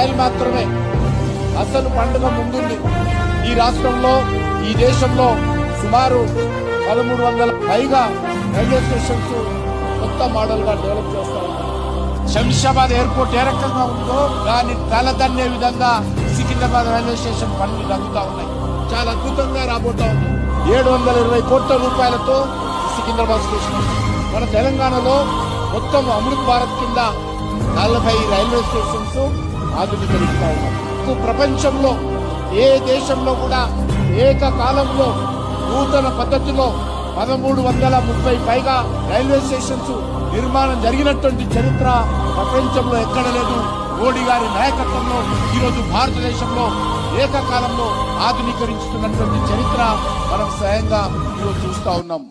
రైలు మాత్రమే అసలు పండుగ ముందుంది. ఈ రాష్ట్రంలో ఈ దేశంలో సుమారు 1300 పైగా రైల్వే స్టేషన్స్ కొత్త మోడల్ గా డెవలప్ చేస్తా ఉన్నారు. శంషాబాద్ ఎయిర్పోర్ట్ ఏ రకంగా ఉందో దాన్ని తలదన్నే విధంగా సికింద్రాబాద్ రైల్వే స్టేషన్ పనులు జరుగుతూ ఉన్నాయి. చాలా అద్భుతంగా రాబోతా ఉంది. 720 కోట్ల రూపాయలతో సికింద్రాబాద్ స్టేషన్ మన తెలంగాణలో మొత్తం అమృత్ భారత్ కింద 40 రైల్వే స్టేషన్స్ ఆధునీకరిస్తా ఉన్నారు. ప్రపంచంలో ఏ దేశంలో కూడా ఏకకాలంలో నూతన పద్ధతిలో 1330 పైగా రైల్వే స్టేషన్స్ నిర్మాణం జరిగినటువంటి చరిత్ర ప్రపంచంలో ఎక్కడ లేదు. మోడీ గారి నాయకత్వంలో ఈరోజు భారతదేశంలో ఏకకాలంలో ఆధునీకరించుతున్నటువంటి చరిత్ర మనం స్వయంగా ఈరోజు చూస్తా ఉన్నాం.